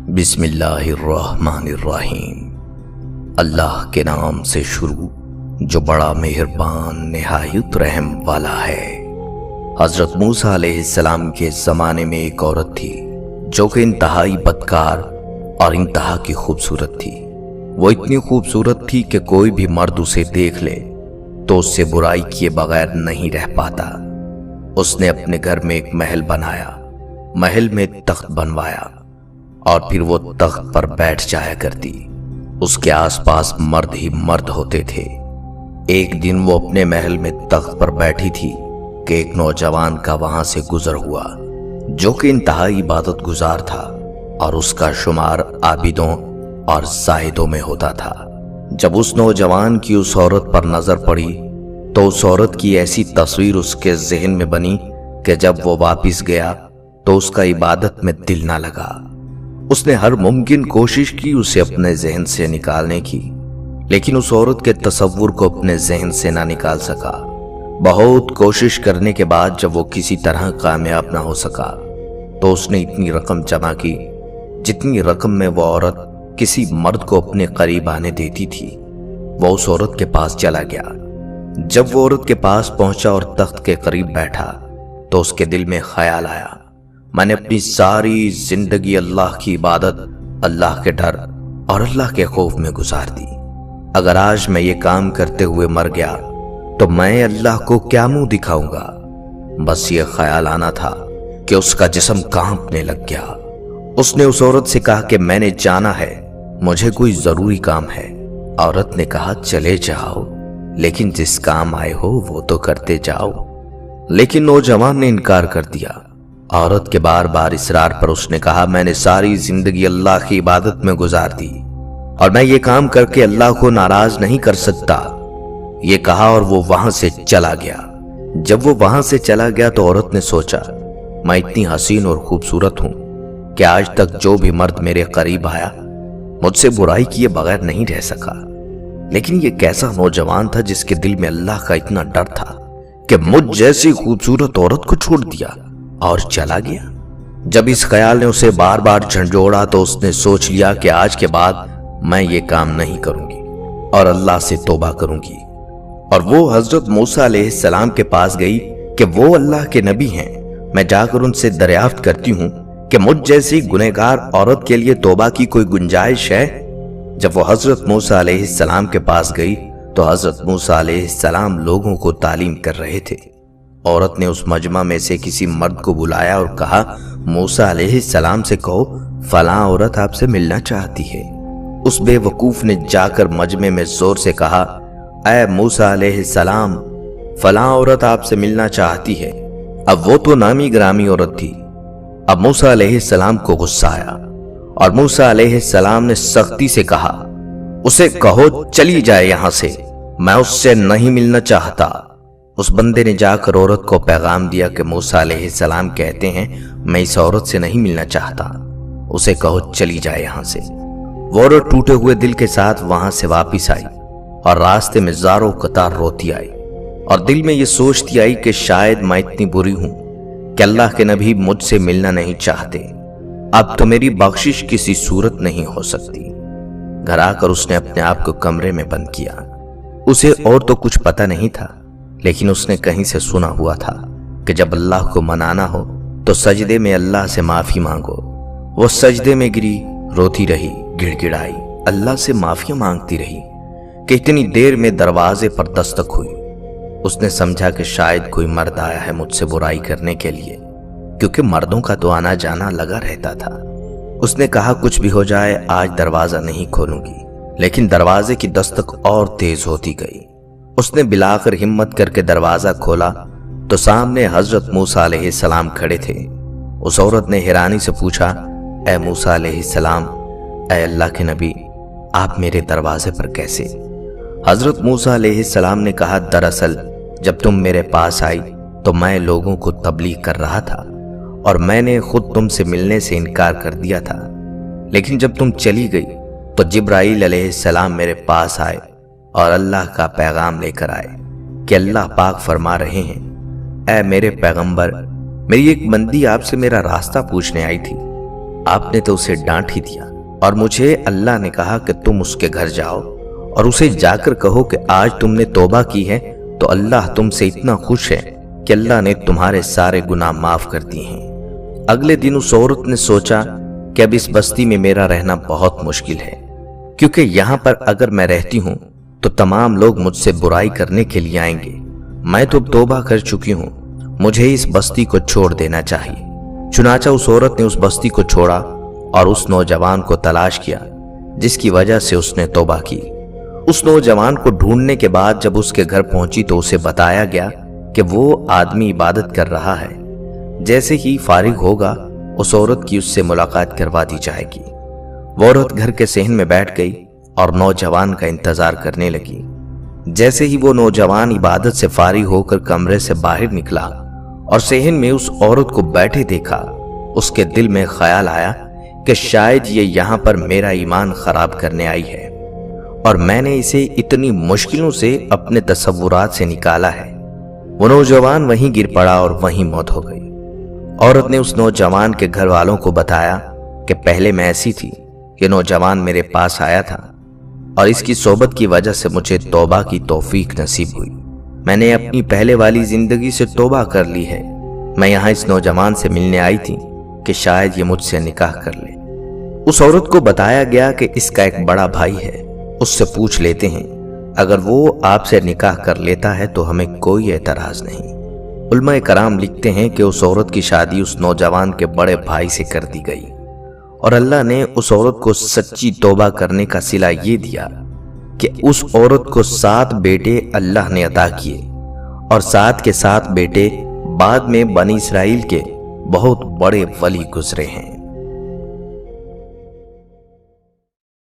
بسم اللہ الرحمن الرحیم۔ اللہ کے نام سے شروع جو بڑا مہربان نہایت رحم والا ہے۔ حضرت موسیٰ علیہ السلام کے زمانے میں ایک عورت تھی جو کہ انتہائی بدکار اور انتہا کی خوبصورت تھی۔ وہ اتنی خوبصورت تھی کہ کوئی بھی مرد اسے دیکھ لے تو اس سے برائی کیے بغیر نہیں رہ پاتا۔ اس نے اپنے گھر میں ایک محل بنایا، محل میں تخت بنوایا اور پھر وہ تخت پر بیٹھ جایا کرتی۔ اس کے آس پاس مرد ہی مرد ہوتے تھے۔ ایک دن وہ اپنے محل میں تخت پر بیٹھی تھی کہ ایک نوجوان کا وہاں سے گزر ہوا جو کہ انتہائی عبادت گزار تھا اور اس کا شمار عابدوں اور زاہدوں میں ہوتا تھا۔ جب اس نوجوان کی اس عورت پر نظر پڑی تو اس عورت کی ایسی تصویر اس کے ذہن میں بنی کہ جب وہ واپس گیا تو اس کا عبادت میں دل نہ لگا۔ اس نے ہر ممکن کوشش کی اسے اپنے ذہن سے نکالنے کی، لیکن اس عورت کے تصور کو اپنے ذہن سے نہ نکال سکا۔ بہت کوشش کرنے کے بعد جب وہ کسی طرح کامیاب نہ ہو سکا تو اس نے اتنی رقم جمع کی جتنی رقم میں وہ عورت کسی مرد کو اپنے قریب آنے دیتی تھی۔ وہ اس عورت کے پاس چلا گیا۔ جب وہ عورت کے پاس پہنچا اور تخت کے قریب بیٹھا تو اس کے دل میں خیال آیا، میں نے اپنی ساری زندگی اللہ کی عبادت، اللہ کے ڈر اور اللہ کے خوف میں گزار دی۔ اگر آج میں یہ کام کرتے ہوئے مر گیا تو میں اللہ کو کیا منہ دکھاؤں گا؟ بس یہ خیال آنا تھا کہ اس کا جسم کانپنے لگ گیا۔ اس نے اس عورت سے کہا کہ میں نے جانا ہے، مجھے کوئی ضروری کام ہے۔ عورت نے کہا چلے جاؤ، لیکن جس کام آئے ہو وہ تو کرتے جاؤ۔ لیکن نوجوان نے انکار کر دیا۔ عورت کے بار بار اصرار پر اس نے کہا میں نے ساری زندگی اللہ کی عبادت میں گزار دی اور میں یہ کام کر کے اللہ کو ناراض نہیں کر سکتا۔ یہ کہا اور وہ وہاں سے چلا گیا۔ جب وہ وہاں سے چلا گیا تو عورت نے سوچا میں اتنی حسین اور خوبصورت ہوں کہ آج تک جو بھی مرد میرے قریب آیا مجھ سے برائی کیے بغیر نہیں رہ سکا، لیکن یہ کیسا نوجوان تھا جس کے دل میں اللہ کا اتنا ڈر تھا کہ مجھ جیسی خوبصورت عورت کو چھوڑ دیا اور چلا گیا۔ جب اس خیال نے اسے بار بار جھنجھوڑا تو اس نے سوچ لیا کہ آج کے بعد میں یہ کام نہیں کروں گی اور اللہ سے توبہ کروں گی۔ اور وہ حضرت موسیٰ علیہ السلام کے پاس گئی کہ وہ اللہ کے نبی ہیں، میں جا کر ان سے دریافت کرتی ہوں کہ مجھ جیسی گنہگار عورت کے لیے توبہ کی کوئی گنجائش ہے۔ جب وہ حضرت موسیٰ علیہ السلام کے پاس گئی تو حضرت موسیٰ علیہ السلام لوگوں کو تعلیم کر رہے تھے۔ عورت نے اس مجمع میں سے کسی مرد کو بلایا اور کہا موسیٰ علیہ السلام سے کہو فلاں عورت آپ سے ملنا چاہتی ہے۔ اس بے وقوف نے جا کر مجمع میں زور سے کہا اے موسیٰ علیہ السلام، فلاں عورت آپ سے ملنا چاہتی ہے۔ اب وہ تو نامی گرامی عورت تھی۔ اب موسیٰ علیہ السلام کو غصہ آیا اور موسیٰ علیہ السلام نے سختی سے کہا اسے کہو چلی جائے یہاں سے، میں اس سے نہیں ملنا چاہتا۔ اس بندے نے جا کر عورت کو پیغام دیا کہ موسیٰ علیہ السلام کہتے ہیں میں اس عورت سے نہیں ملنا چاہتا، اسے کہو چلی جائے یہاں سے۔ وہ عورت ٹوٹے ہوئے دل کے ساتھ وہاں سے واپس آئی اور راستے میں زاروں قطار روتی آئی اور دل میں یہ سوچتی آئی کہ شاید میں اتنی بری ہوں کہ اللہ کے نبی مجھ سے ملنا نہیں چاہتے، اب تو میری بخشش کسی صورت نہیں ہو سکتی۔ گھر آ کر اس نے اپنے آپ کو کمرے میں بند کیا۔ اسے اور تو کچھ پتہ نہیں تھا، لیکن اس نے کہیں سے سنا ہوا تھا کہ جب اللہ کو منانا ہو تو سجدے میں اللہ سے معافی مانگو۔ وہ سجدے میں گری، روتی رہی، گڑ گڑائی، اللہ سے معافی مانگتی رہی کہ اتنی دیر میں دروازے پر دستک ہوئی۔ اس نے سمجھا کہ شاید کوئی مرد آیا ہے مجھ سے برائی کرنے کے لیے، کیونکہ مردوں کا تو آنا جانا لگا رہتا تھا۔ اس نے کہا کچھ بھی ہو جائے آج دروازہ نہیں کھولوں گی، لیکن دروازے کی دستک اور تیز ہوتی گئی۔ اس نے بلاخر ہمت کر کے دروازہ کھولا تو سامنے حضرت موسیٰ علیہ السلام کھڑے تھے۔ اس عورت نے حیرانی سے پوچھا اے موسیٰ علیہ السلام، اے اللہ کے نبی، آپ میرے دروازے پر کیسے؟ حضرت موسیٰ علیہ السلام نے کہا دراصل جب تم میرے پاس آئی تو میں لوگوں کو تبلیغ کر رہا تھا اور میں نے خود تم سے ملنے سے انکار کر دیا تھا، لیکن جب تم چلی گئی تو جبرائیل علیہ السلام میرے پاس آئے اور اللہ کا پیغام لے کر آئے کہ اللہ پاک فرما رہے ہیں اے میرے پیغمبر، میری ایک بندی آپ سے میرا راستہ پوچھنے آئی تھی، آپ نے تو اسے ڈانٹ ہی دیا، اور مجھے اللہ نے کہا کہ تم اس کے گھر جاؤ اور اسے جا کر کہو کہ آج تم نے توبہ کی ہے تو اللہ تم سے اتنا خوش ہے کہ اللہ نے تمہارے سارے گناہ معاف کر دیے ہیں۔ اگلے دن اس عورت نے سوچا کہ اب اس بستی میں میرا رہنا بہت مشکل ہے، کیونکہ یہاں پر اگر میں رہتی ہوں تو تمام لوگ مجھ سے برائی کرنے کے لیے آئیں گے۔ میں تو توبہ کر چکی ہوں، مجھے اس بستی کو چھوڑ دینا چاہیے۔ چنانچہ اس عورت نے اس بستی کو چھوڑا اور اس نوجوان کو تلاش کیا جس کی وجہ سے اس نے توبہ کی۔ اس نوجوان کو ڈھونڈنے کے بعد جب اس کے گھر پہنچی تو اسے بتایا گیا کہ وہ آدمی عبادت کر رہا ہے، جیسے ہی فارغ ہوگا اس عورت کی اس سے ملاقات کروا دی جائے گی۔ وہ عورت گھر کے صحن میں بیٹھ گئی اور نوجوان کا انتظار کرنے لگی۔ جیسے ہی وہ نوجوان عبادت سے فارغ ہو کر کمرے سے باہر نکلا اور صحن میں اس عورت کو بیٹھے دیکھا، اس کے دل میں خیال آیا کہ شاید یہ یہاں پر میرا ایمان خراب کرنے آئی ہے اور میں نے اسے اتنی مشکلوں سے اپنے تصورات سے نکالا ہے۔ وہ نوجوان وہیں گر پڑا اور وہیں موت ہو گئی۔ عورت نے اس نوجوان کے گھر والوں کو بتایا کہ پہلے میں ایسی تھی، یہ نوجوان میرے پاس آیا تھا اور اس کی صحبت کی وجہ سے مجھے توبہ کی توفیق نصیب ہوئی۔ میں نے اپنی پہلے والی زندگی سے توبہ کر لی ہے۔ میں یہاں اس نوجوان سے ملنے آئی تھی کہ شاید یہ مجھ سے نکاح کر لے۔ اس عورت کو بتایا گیا کہ اس کا ایک بڑا بھائی ہے، اس سے پوچھ لیتے ہیں، اگر وہ آپ سے نکاح کر لیتا ہے تو ہمیں کوئی اعتراض نہیں۔ علماء کرام لکھتے ہیں کہ اس عورت کی شادی اس نوجوان کے بڑے بھائی سے کر دی گئی اور اللہ نے اس عورت کو سچی توبہ کرنے کا صلہ یہ دیا کہ اس عورت کو 7 بیٹے اللہ نے عطا کیے اور 7 کے 7 بیٹے بعد میں بنی اسرائیل کے بہت بڑے ولی گزرے ہیں۔